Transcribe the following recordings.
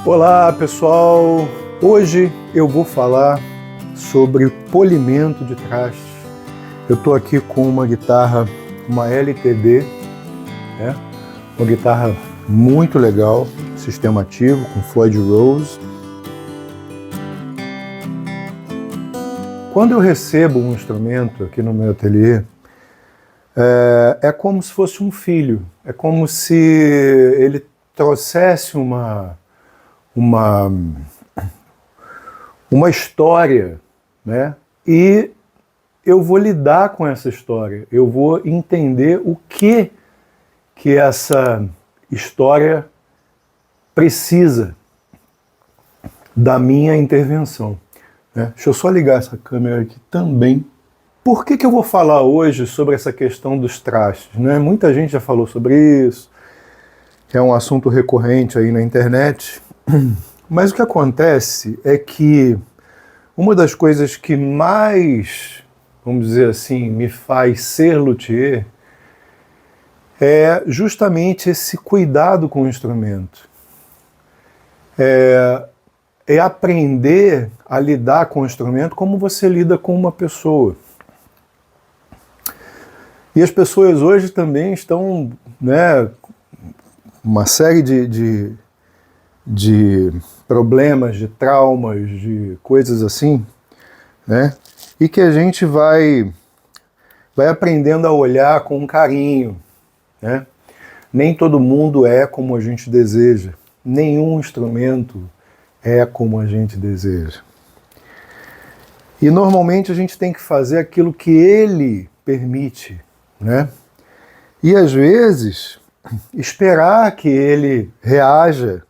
Olá pessoal, hoje eu vou falar sobre polimento de trastes. Eu estou aqui com uma guitarra, uma LTD, uma guitarra muito legal, sistema ativo com Floyd Rose. Quando eu recebo um instrumento aqui no meu ateliê, é como se fosse um filho, é como se ele trouxesse uma história, né? E eu vou lidar com essa história, eu vou entender o que essa história precisa da minha intervenção, né? Deixa eu só ligar essa câmera aqui também. Por que eu vou falar hoje sobre essa questão dos trastes, né? Muita gente já falou sobre isso, é um assunto recorrente aí na internet. Mas o que acontece é que uma das coisas que mais, vamos dizer assim, me faz ser luthier é justamente esse cuidado com o instrumento. É aprender a lidar com o instrumento como você lida com uma pessoa. E as pessoas hoje também estão, né, uma série de problemas, de traumas, de coisas assim, né? E que a gente vai aprendendo a olhar com carinho, né? Nem todo mundo é como a gente deseja, nenhum instrumento é como a gente deseja. E normalmente a gente tem que fazer aquilo que ele permite, né? E às vezes esperar que ele reaja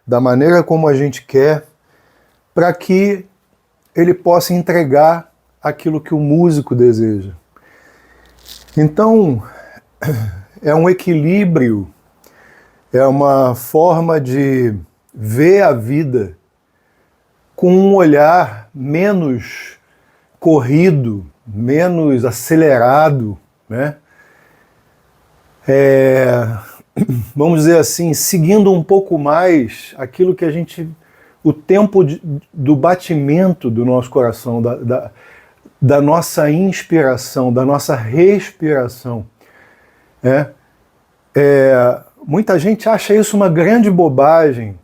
da maneira como a gente quer, para que ele possa entregar aquilo que o músico deseja. Então, é um equilíbrio, é uma forma de ver a vida com um olhar menos corrido, menos acelerado, né? Vamos dizer assim, seguindo um pouco mais aquilo que a gente, o tempo do batimento do nosso coração, da nossa inspiração, da nossa respiração. Muita gente acha isso uma grande bobagem.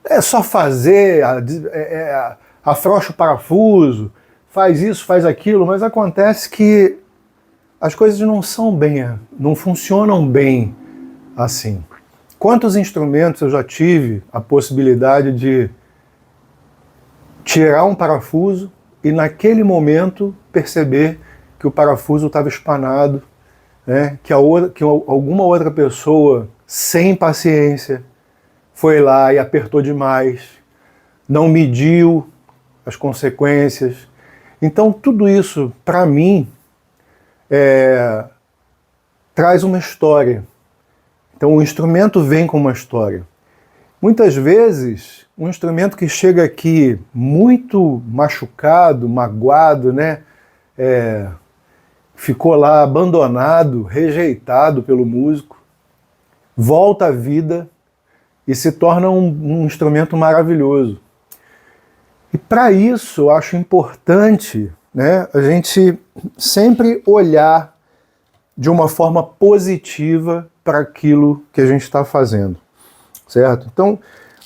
É só fazer, afrouxa o parafuso, faz isso, faz aquilo, mas acontece que as coisas não funcionam bem assim. Quantos instrumentos eu já tive a possibilidade de tirar um parafuso e naquele momento perceber que o parafuso estava espanado, né? Que alguma outra pessoa sem paciência foi lá e apertou demais, não mediu as consequências. Então tudo isso, para mim, traz uma história. Então o instrumento vem com uma história. Muitas vezes, um instrumento que chega aqui muito machucado, magoado, né? Ficou lá abandonado, rejeitado pelo músico, volta à vida e se torna um instrumento maravilhoso. E para isso eu acho importante, né, a gente sempre olhar de uma forma positiva para aquilo que a gente está fazendo, certo? Então,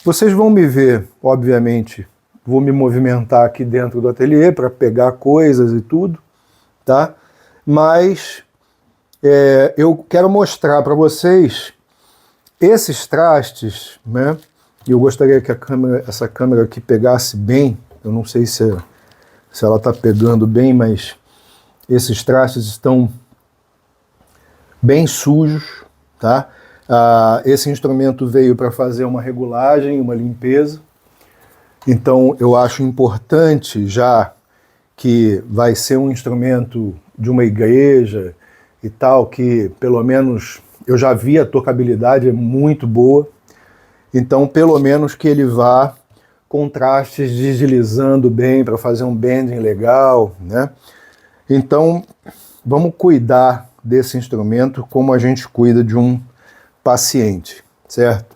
vocês vão me ver, obviamente, vou me movimentar aqui dentro do ateliê para pegar coisas e tudo, tá? Mas eu quero mostrar para vocês esses trastes, né? E eu gostaria que essa câmera aqui pegasse bem, eu não sei se ela está pegando bem, mas esses trastes estão bem sujos, tá? Esse instrumento veio para fazer uma regulagem, uma limpeza, então eu acho importante, já que vai ser um instrumento de uma igreja e tal, que pelo menos eu já vi a tocabilidade, é muito boa, então pelo menos que ele vá com trastes deslizando bem para fazer um bending legal, né? Então vamos cuidar desse instrumento como a gente cuida de um paciente, certo?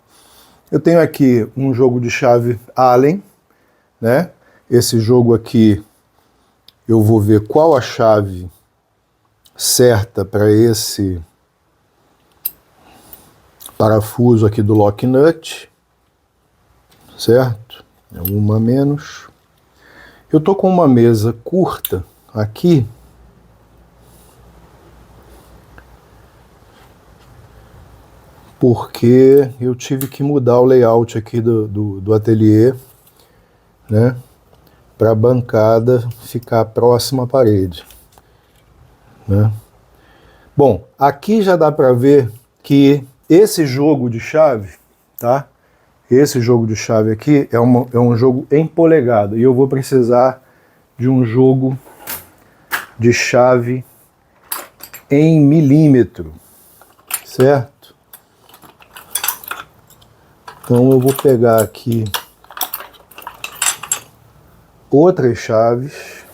Eu tenho aqui um jogo de chave Allen, né? Esse jogo aqui eu vou ver qual a chave certa para esse parafuso aqui do lock nut, certo? É uma a menos. Eu tô com uma mesa curta aqui, porque eu tive que mudar o layout aqui do ateliê, né, para a bancada ficar próxima à parede, né? Bom, aqui já dá para ver que esse jogo de chave, tá? Esse jogo de chave aqui é um jogo em polegada, e eu vou precisar de um jogo de chave em milímetro, certo? Então eu vou pegar aqui outras chaves,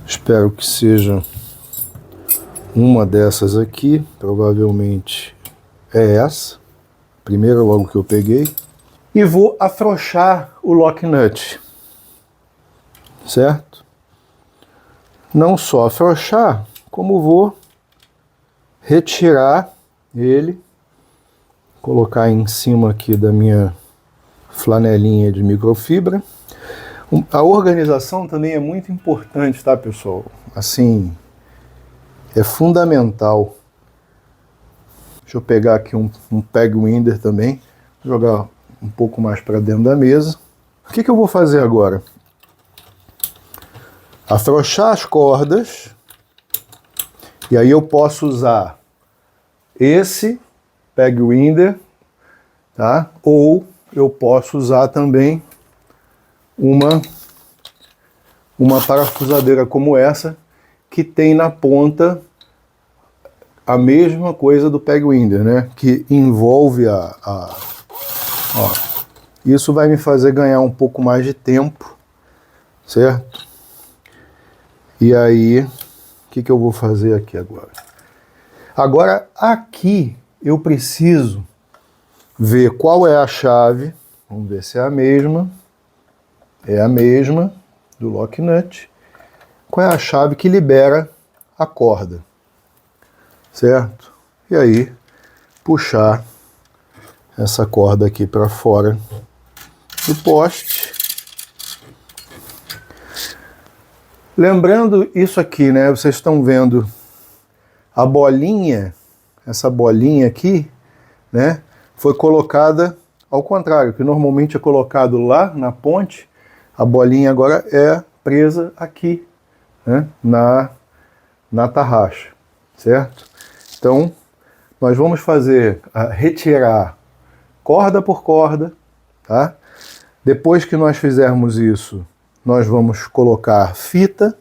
espero que seja uma dessas aqui, provavelmente é essa, primeira logo que eu peguei, e vou afrouxar o lock nut, certo? Não só afrouxar, como vou retirar ele, colocar em cima aqui da minha flanelinha de microfibra. A organização também é muito importante, tá, pessoal? Assim, é fundamental. Deixa eu pegar aqui um peg winder também, jogar um pouco mais para dentro da mesa. O que eu vou fazer agora? Afrouxar as cordas, e aí eu posso usar esse peg winder, tá? Ou eu posso usar também uma parafusadeira como essa, que tem na ponta a mesma coisa do peg winder, né? Que envolve ó. Isso vai me fazer ganhar um pouco mais de tempo, certo? E aí, o que eu vou fazer aqui agora? Agora, aqui eu preciso ver qual é a chave. Vamos ver se é a mesma. É a mesma do lock nut. Qual é a chave que libera a corda, certo? E aí, puxar essa corda aqui para fora do poste. Lembrando isso aqui, né? Vocês estão vendo a bolinha, essa bolinha aqui, né? Foi colocada ao contrário, que normalmente é colocado lá na ponte, a bolinha agora é presa aqui, né? Na tarraxa, certo? Então, nós vamos fazer retirar corda por corda, tá? Depois que nós fizermos isso, nós vamos colocar fita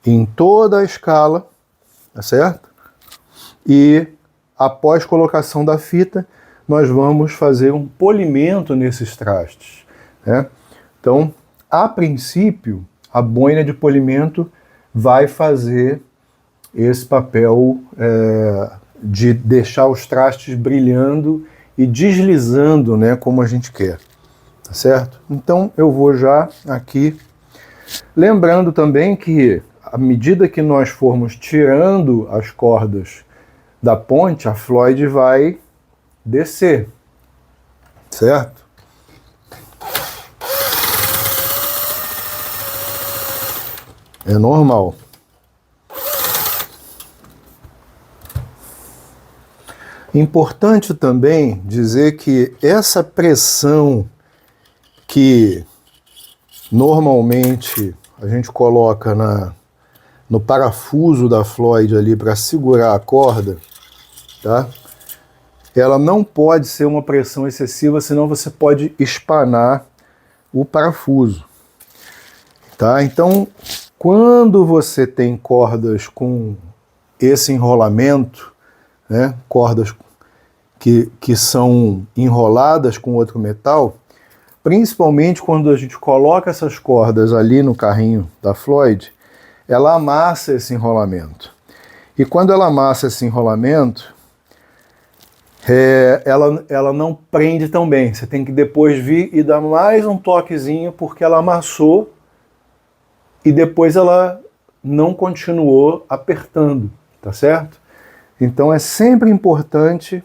em toda a escala, tá certo? E após colocação da fita, nós vamos fazer um polimento nesses trastes, né? Então, a princípio, a boina de polimento vai fazer esse papel de deixar os trastes brilhando e deslizando, né, como a gente quer, tá certo? Então eu vou já aqui, lembrando também que à medida que nós formos tirando as cordas da ponte, a Floyd vai descer, certo? É normal. Importante também dizer que essa pressão que normalmente a gente coloca no parafuso da Floyd ali para segurar a corda, tá? Ela não pode ser uma pressão excessiva, senão você pode espanar o parafuso, tá? Então, quando você tem cordas com esse enrolamento, né, cordas que são enroladas com outro metal, principalmente quando a gente coloca essas cordas ali no carrinho da Floyd, ela amassa esse enrolamento. E quando ela amassa esse enrolamento, ela não prende tão bem. Você tem que depois vir e dar mais um toquezinho, porque ela amassou e depois ela não continuou apertando, tá certo? Então é sempre importante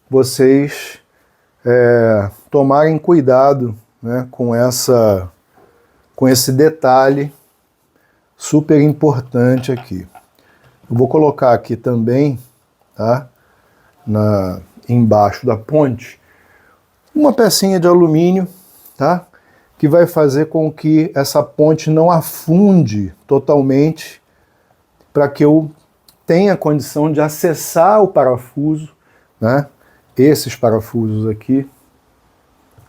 vocês tomarem cuidado, né, com esse detalhe super importante aqui. Eu vou colocar aqui também, tá, embaixo da ponte, uma pecinha de alumínio, tá, que vai fazer com que essa ponte não afunde totalmente, para que eu tenha condição de acessar o parafuso, né, esses parafusos aqui,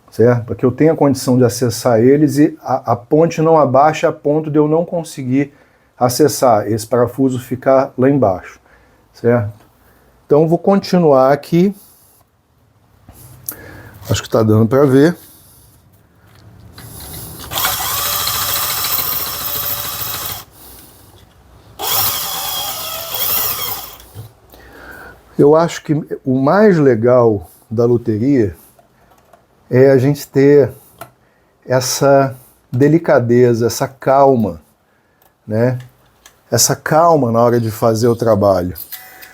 certo? Para que eu tenha condição de acessar eles e a ponte não abaixe a ponto de eu não conseguir acessar, esse parafuso ficar lá embaixo, certo? Então vou continuar aqui, acho que está dando para ver. Eu acho que o mais legal da luteria é a gente ter essa delicadeza, essa calma, né? Essa calma na hora de fazer o trabalho.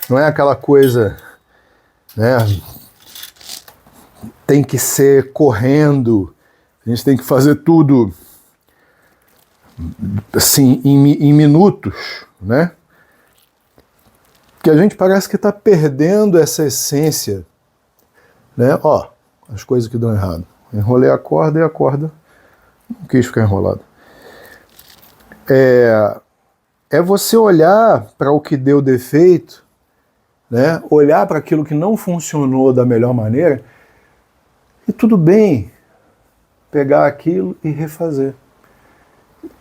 Não é aquela coisa, né? Tem que ser correndo, a gente tem que fazer tudo assim em minutos, né? Que a gente parece que está perdendo essa essência, né? Ó, as coisas que dão errado. Enrolei a corda e a corda não quis ficar enrolada. É você olhar para o que deu defeito, né? Olhar para aquilo que não funcionou da melhor maneira e tudo bem pegar aquilo e refazer.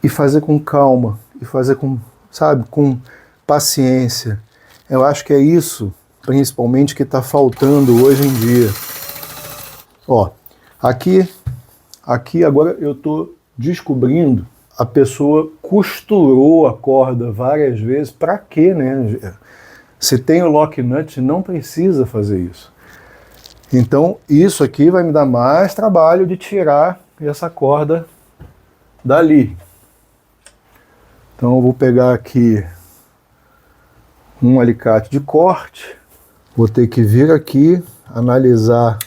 E fazer com calma, e fazer com, sabe, com paciência. Eu acho que é isso, principalmente, que está faltando hoje em dia. Ó, aqui agora eu estou descobrindo, a pessoa costurou a corda várias vezes. Para quê, né? Se tem o lock nut, não precisa fazer isso. Então isso aqui vai me dar mais trabalho de tirar essa corda dali. Então eu vou pegar aqui um alicate de corte, vou ter que vir aqui analisar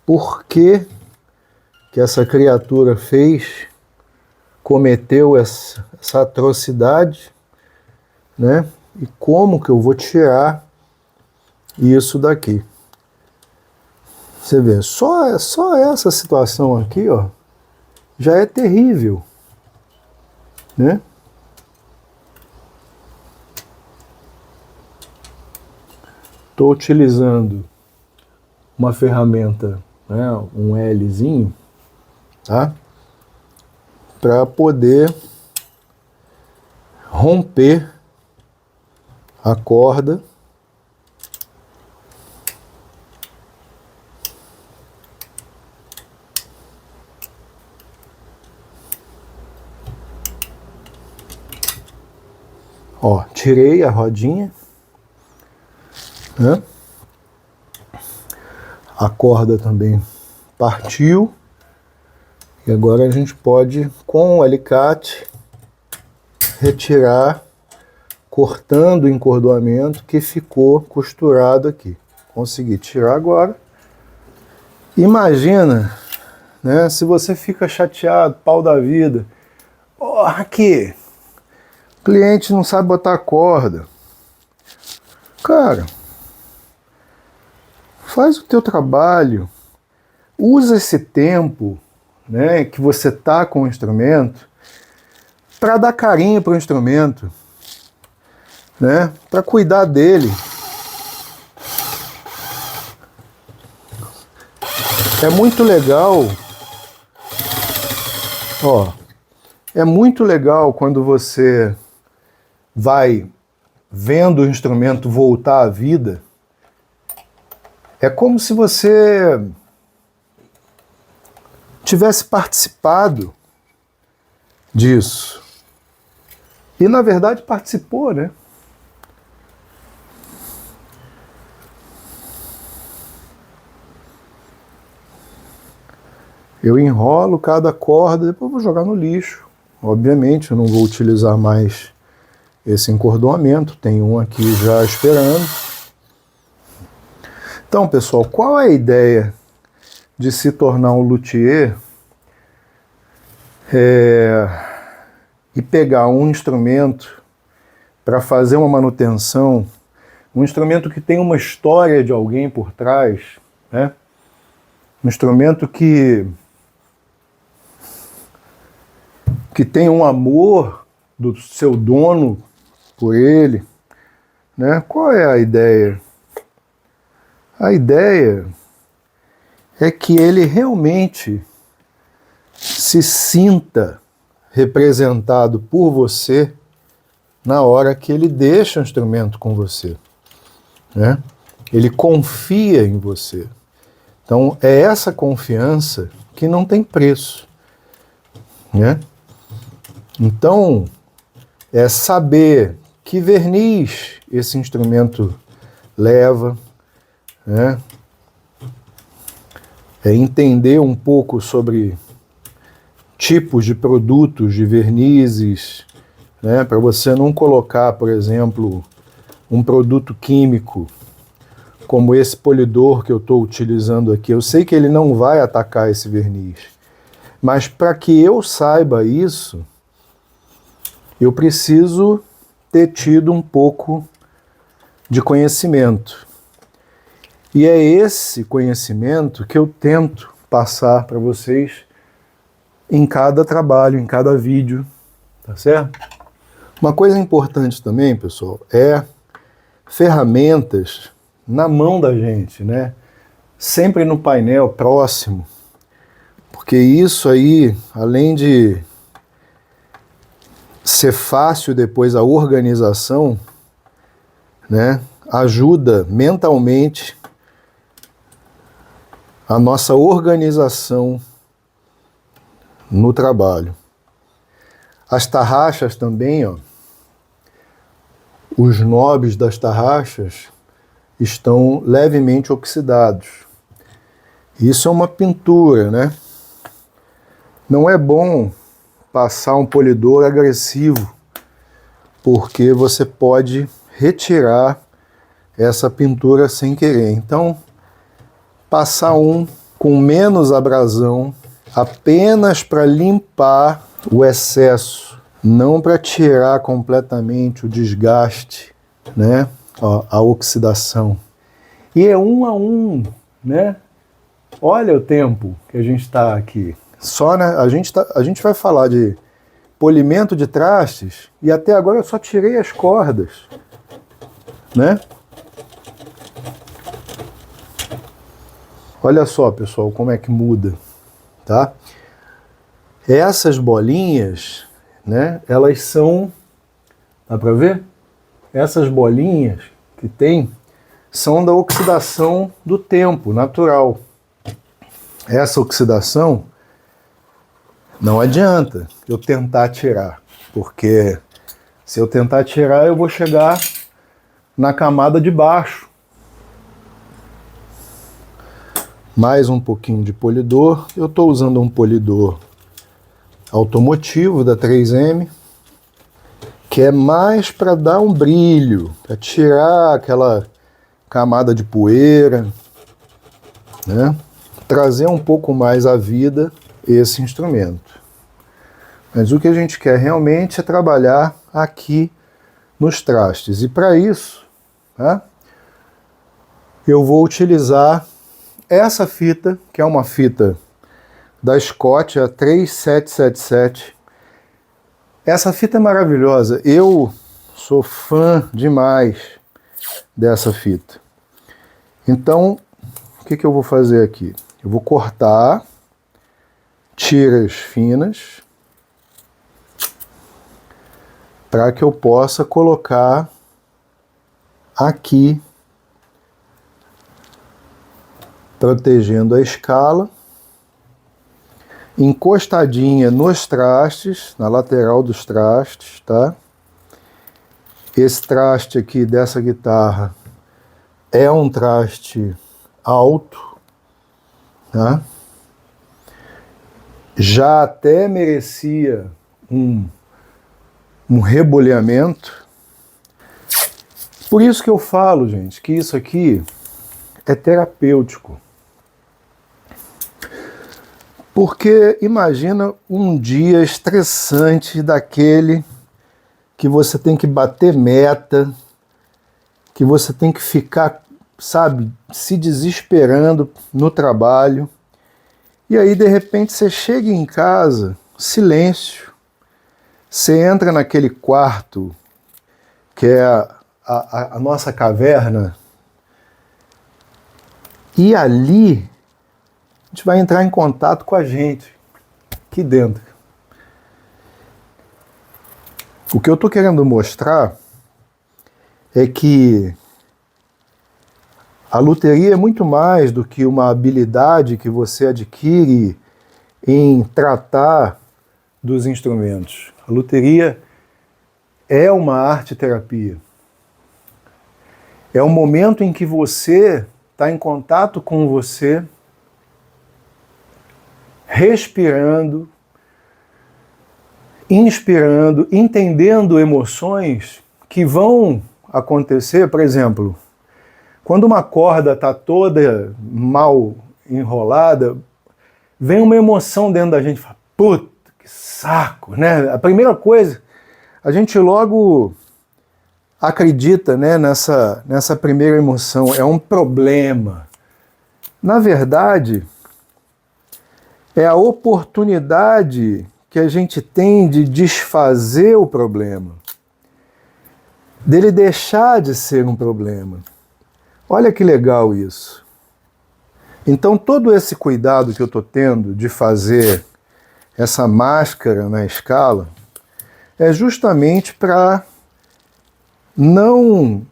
por que essa criatura cometeu essa atrocidade, né? E como que eu vou tirar isso daqui. Você vê, só essa situação aqui, ó, já é terrível, né? Estou utilizando uma ferramenta, né, um Lzinho, tá? Para poder romper a corda. Ó, tirei a rodinha, né? A corda também partiu. E agora a gente pode, com o alicate, retirar, cortando o encordoamento que ficou costurado aqui. Consegui tirar agora. Imagina, né, se você fica chateado, pau da vida. Oh, aqui, o cliente não sabe botar a corda. Cara, faz o teu trabalho, usa esse tempo, né, que você está com o instrumento, para dar carinho para o instrumento, né, para cuidar dele. É muito legal, ó, é muito legal quando você vai vendo o instrumento voltar à vida. É como se você tivesse participado disso. E na verdade participou, né? Eu enrolo cada corda, depois vou jogar no lixo. Obviamente, eu não vou utilizar mais esse encordoamento, tem um aqui já esperando. Então, pessoal, qual é a ideia de se tornar um luthier e pegar um instrumento para fazer uma manutenção, um instrumento que tem uma história de alguém por trás, né? Um instrumento que tem um amor do seu dono por ele, né? Qual é a ideia? A ideia é que ele realmente se sinta representado por você na hora que ele deixa o instrumento com você, né? Ele confia em você. Então, é essa confiança que não tem preço, né? Então, é saber que verniz esse instrumento leva, né? É entender um pouco sobre tipos de produtos, de vernizes, né? Para você não colocar, por exemplo, um produto químico como esse polidor que eu estou utilizando aqui. Eu sei que ele não vai atacar esse verniz, mas para que eu saiba isso, eu preciso ter tido um pouco de conhecimento. E é esse conhecimento que eu tento passar para vocês em cada trabalho, em cada vídeo, tá certo? Uma coisa importante também, pessoal, é ferramentas na mão da gente, né? Sempre no painel próximo, porque isso aí, além de ser fácil depois a organização, né, ajuda mentalmente a nossa organização no trabalho. As tarraxas também, ó, os knobs das tarraxas estão levemente oxidados. Isso é uma pintura, né? Não é bom passar um polidor agressivo, porque você pode retirar essa pintura sem querer. Então, passar um com menos abrasão, apenas para limpar o excesso, não para tirar completamente o desgaste, né? Ó, a oxidação. E é um a um, né? Olha o tempo que a gente está aqui. Só, né? A gente vai falar de polimento de trastes e até agora eu só tirei as cordas, né? Olha só, pessoal, como é que muda, tá? Essas bolinhas, né? Elas são, dá para ver? Essas bolinhas que tem são da oxidação do tempo natural. Essa oxidação não adianta eu tentar tirar, porque se eu tentar tirar eu vou chegar na camada de baixo. Mais um pouquinho de polidor. Eu estou usando um polidor automotivo da 3M, que é mais para dar um brilho, para tirar aquela camada de poeira, né? Trazer um pouco mais à vida esse instrumento. Mas o que a gente quer realmente é trabalhar aqui nos trastes. E para isso, tá? Eu vou utilizar essa fita, que é uma fita da Scott, a 3777. Essa fita é maravilhosa. Eu sou fã demais dessa fita. Então, o que eu vou fazer aqui? Eu vou cortar tiras finas para que eu possa colocar aqui, protegendo a escala, encostadinha nos trastes, na lateral dos trastes, tá? Esse traste aqui dessa guitarra é um traste alto, tá? já até merecia um reboleamento. Por isso que eu falo, gente, que isso aqui é terapêutico. Porque imagina um dia estressante daquele que você tem que bater meta, que você tem que ficar, sabe, se desesperando no trabalho. E aí, de repente, você chega em casa, silêncio. Você entra naquele quarto que é a nossa caverna, e ali a gente vai entrar em contato com a gente, aqui dentro. O que eu estou querendo mostrar é que a luteria é muito mais do que uma habilidade que você adquire em tratar dos instrumentos. A luteria é uma arte-terapia. É um momento em que você está em contato com você, respirando, inspirando, entendendo emoções que vão acontecer. Por exemplo, quando uma corda está toda mal enrolada, vem uma emoção dentro da gente, fala, puta, que saco, né? A primeira coisa, a gente logo acredita, né, nessa primeira emoção, é um problema. Na verdade, é a oportunidade que a gente tem de desfazer o problema, dele deixar de ser um problema. Olha que legal isso. Então, todo esse cuidado que eu estou tendo de fazer essa máscara na escala é justamente para não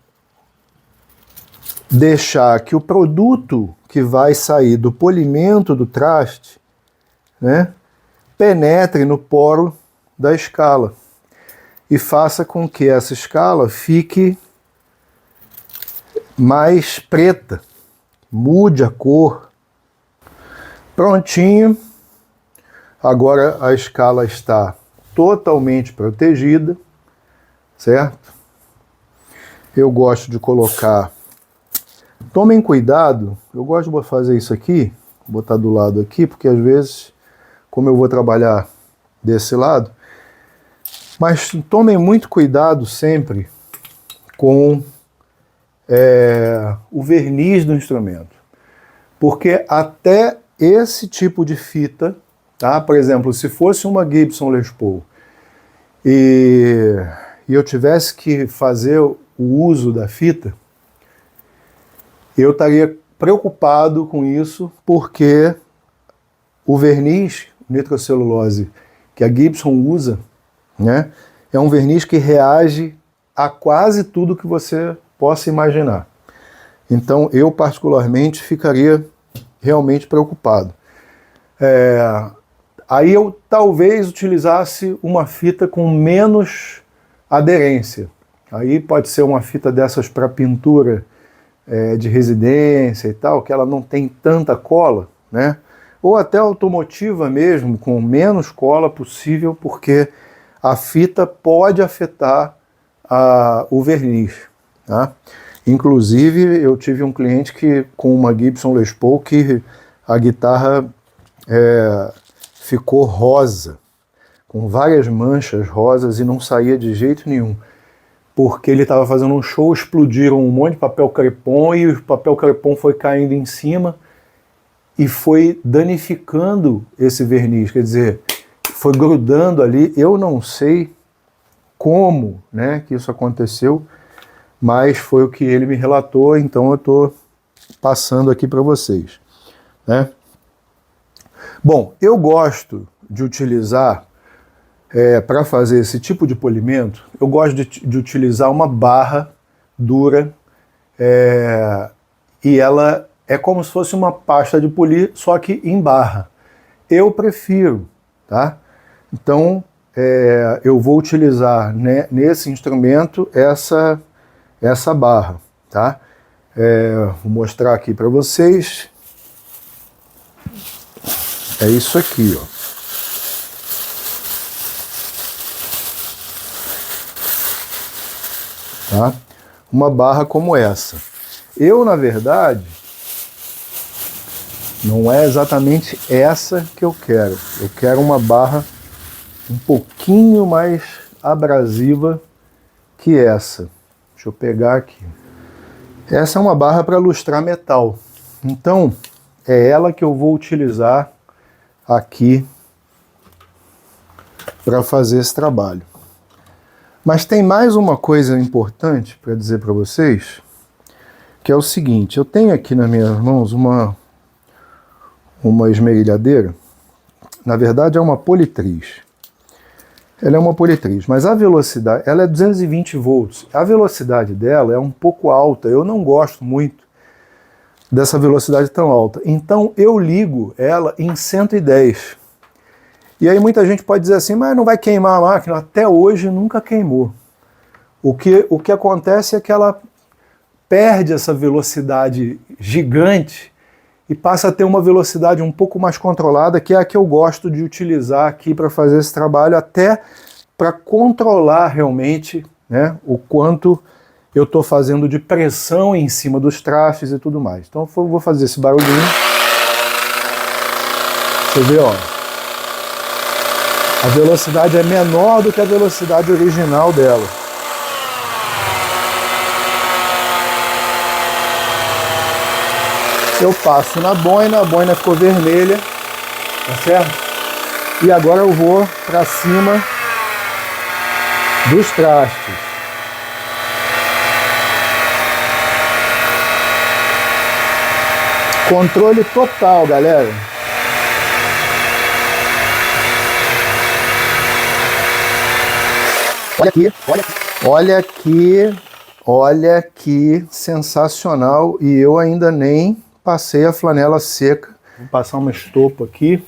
deixar que o produto que vai sair do polimento do traste, né, penetre no poro da escala e faça com que essa escala fique mais preta, mude a cor. Prontinho. Agora a escala está totalmente protegida, certo? Eu gosto de colocar... Tomem cuidado, eu gosto de fazer isso aqui, botar do lado aqui, porque às vezes, como eu vou trabalhar desse lado, mas tomem muito cuidado sempre com o verniz do instrumento, porque até esse tipo de fita, tá? Por exemplo, se fosse uma Gibson Les Paul e eu tivesse que fazer o uso da fita, eu estaria preocupado com isso, porque o verniz nitrocelulose que a Gibson usa, né, é um verniz que reage a quase tudo que você possa imaginar. Então, eu particularmente ficaria realmente preocupado. Aí eu talvez utilizasse uma fita com menos aderência. Aí pode ser uma fita dessas para pintura de residência e tal, que ela não tem tanta cola, né? Ou até automotiva mesmo, com menos cola possível, porque a fita pode afetar o verniz, tá? Inclusive, eu tive um cliente que, com uma Gibson Les Paul, que a guitarra ficou rosa, com várias manchas rosas, e não saía de jeito nenhum, porque ele estava fazendo um show, explodiram um monte de papel crepom e o papel crepom foi caindo em cima e foi danificando esse verniz, quer dizer, foi grudando ali. Eu não sei como, né, que isso aconteceu, mas foi o que ele me relatou, então eu estou passando aqui para vocês, né? Bom, eu gosto de utilizar, para fazer esse tipo de polimento, eu gosto de utilizar uma barra dura, e ela é como se fosse uma pasta de polir, só que em barra. Eu prefiro, tá? Então, eu vou utilizar, né, nesse instrumento essa barra, tá? Vou mostrar aqui para vocês. É isso aqui, ó. tá? Uma barra como essa. Eu, na verdade, não é exatamente essa que eu quero. Eu quero uma barra um pouquinho mais abrasiva que essa. Deixa eu pegar aqui. Essa é uma barra para lustrar metal. Então, é ela que eu vou utilizar aqui para fazer esse trabalho. Mas tem mais uma coisa importante para dizer para vocês, que é o seguinte: eu tenho aqui nas minhas mãos uma esmerilhadeira. Na verdade é uma politriz. Ela é uma politriz, mas a velocidade, ela é 220 volts. A velocidade dela é um pouco alta. Eu não gosto muito dessa velocidade tão alta. Então eu ligo ela em 110. E aí muita gente pode dizer assim, mas não vai queimar a máquina. Até hoje nunca queimou. O que acontece é que ela perde essa velocidade gigante e passa a ter uma velocidade um pouco mais controlada, que é a que eu gosto de utilizar aqui para fazer esse trabalho, até para controlar realmente, né, o quanto eu estou fazendo de pressão em cima dos trastes e tudo mais. Então eu vou fazer esse barulhinho. Você vê, ó. A velocidade é menor do que a velocidade original dela. Eu passo na boina, a boina ficou vermelha, tá certo? E agora eu vou para cima dos trastes. Controle total, galera. Olha aqui, olha aqui. Olha aqui, olha que sensacional, e eu ainda nem passei a flanela seca. Vou passar uma estopa aqui.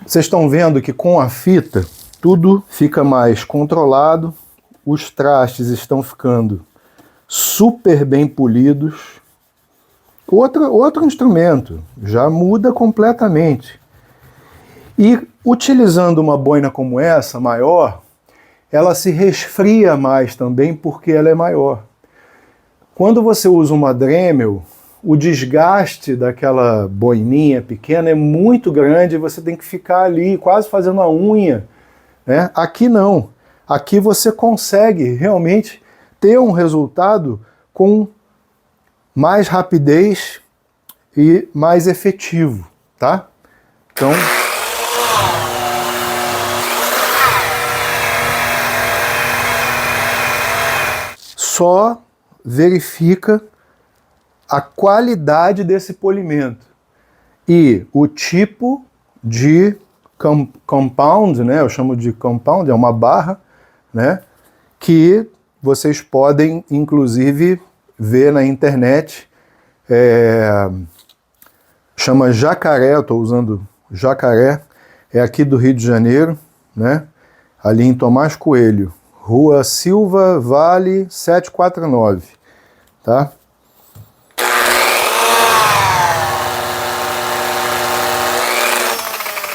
Vocês estão vendo que com a fita tudo fica mais controlado, os trastes estão ficando super bem polidos. Outro instrumento, já muda completamente. E utilizando uma boina como essa, maior, ela se resfria mais também porque ela é maior. Quando você usa uma Dremel, o desgaste daquela boininha pequena é muito grande e você tem que ficar ali quase fazendo a unha, né? Aqui não. Aqui você consegue realmente ter um resultado com mais rapidez e mais efetivo, tá? Então, só verifica a qualidade desse polimento e o tipo de compound, né? Eu chamo de compound, é uma barra, né? Que vocês podem, inclusive, ver na internet. Chama Jacaré, eu estou usando Jacaré, é aqui do Rio de Janeiro, né? Ali em Tomás Coelho, Rua Silva Vale 749, tá?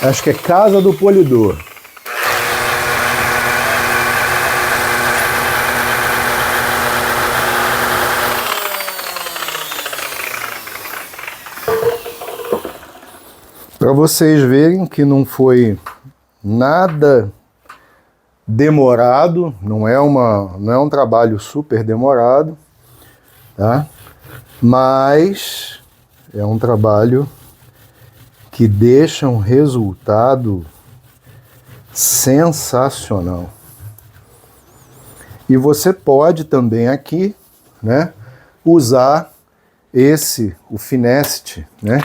Acho que é Casa do Polidor. Para vocês verem que não foi nada demorado, não é um trabalho super demorado, tá? Mas é um trabalho que deixa um resultado sensacional. E você pode também aqui, né, usar o fineste, né,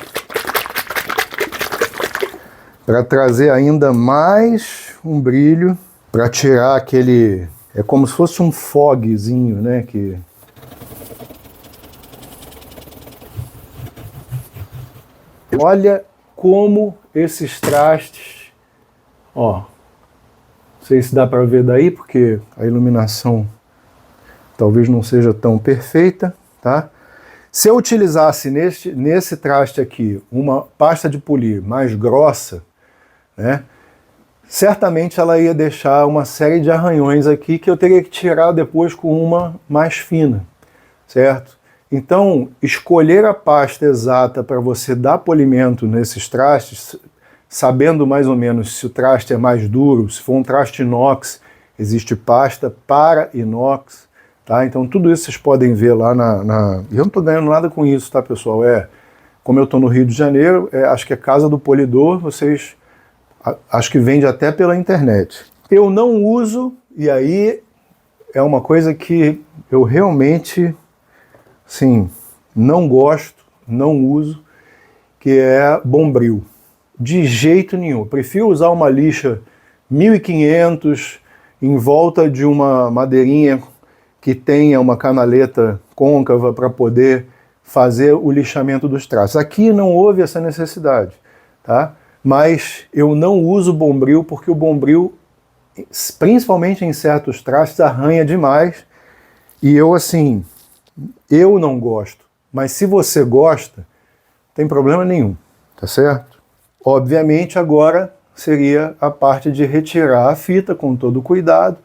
para trazer ainda mais um brilho, para tirar aquele, é como se fosse um fogzinho, né, que olha como esses trastes, ó, não sei se dá para ver daí, porque a iluminação talvez não seja tão perfeita, tá? Se eu utilizasse nesse traste aqui uma pasta de polir mais grossa, né, certamente ela ia deixar uma série de arranhões aqui que eu teria que tirar depois com uma mais fina, certo? Então, escolher a pasta exata para você dar polimento nesses trastes, sabendo mais ou menos se o traste é mais duro, se for um traste inox, existe pasta para inox, tá? Então tudo isso vocês podem ver lá Eu não estou ganhando nada com isso, tá, pessoal? Como eu estou no Rio de Janeiro, acho que é Casa do Polidor, vocês acho que vende até pela internet. Eu não uso, e aí é uma coisa que eu realmente, sim, não gosto, não uso, que é Bombril. De jeito nenhum. Prefiro usar uma lixa 1500 em volta de uma madeirinha que tenha uma canaleta côncava para poder fazer o lixamento dos traços. Aqui não houve essa necessidade, tá? Mas eu não uso Bombril porque o Bombril, principalmente em certos traços, arranha demais. E eu, assim, eu não gosto. Mas se você gosta, não tem problema nenhum, tá certo? Obviamente, agora seria a parte de retirar a fita com todo cuidado,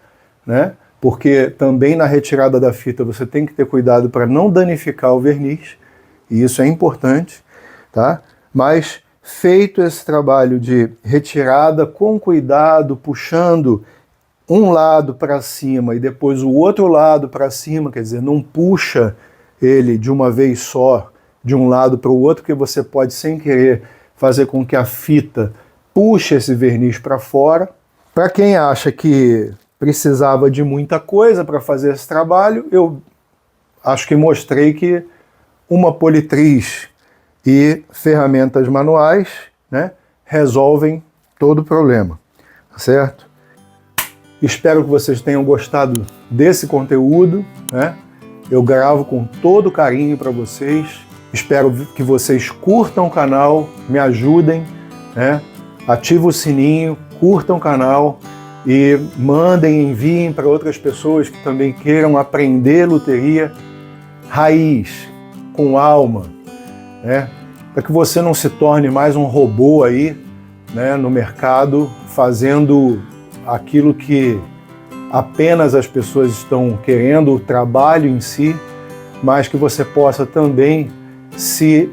né? Porque também na retirada da fita você tem que ter cuidado para não danificar o verniz, e isso é importante, tá? Mas feito esse trabalho de retirada com cuidado, puxando um lado para cima e depois o outro lado para cima, quer dizer, não puxa ele de uma vez só, de um lado para o outro, porque você pode, sem querer, fazer com que a fita puxe esse verniz para fora. Para quem acha que precisava de muita coisa para fazer esse trabalho, eu acho que mostrei que uma politriz e ferramentas manuais, né, resolvem todo o problema, tá certo? Espero que vocês tenham gostado desse conteúdo, né? Eu gravo com todo carinho para vocês. Espero que vocês curtam o canal, me ajudem, né? Ativem o sininho, curtam o canal e mandem, enviem para outras pessoas que também queiram aprender luteria raiz, com alma, né? Para que você não se torne mais um robô aí, né, no mercado, fazendo aquilo que apenas as pessoas estão querendo, o trabalho em si, mas que você possa também se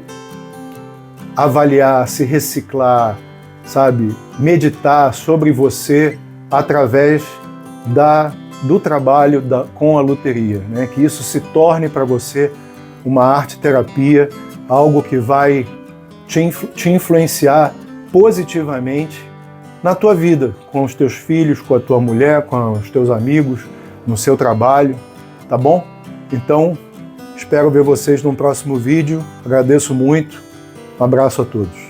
avaliar, se reciclar, sabe, meditar sobre você através do trabalho com a luteria, né? Que isso se torne para você uma arte-terapia, algo que vai te influenciar positivamente na tua vida, com os teus filhos, com a tua mulher, com os teus amigos, no seu trabalho, tá bom? Então, espero ver vocês no próximo vídeo. Agradeço muito. Um abraço a todos.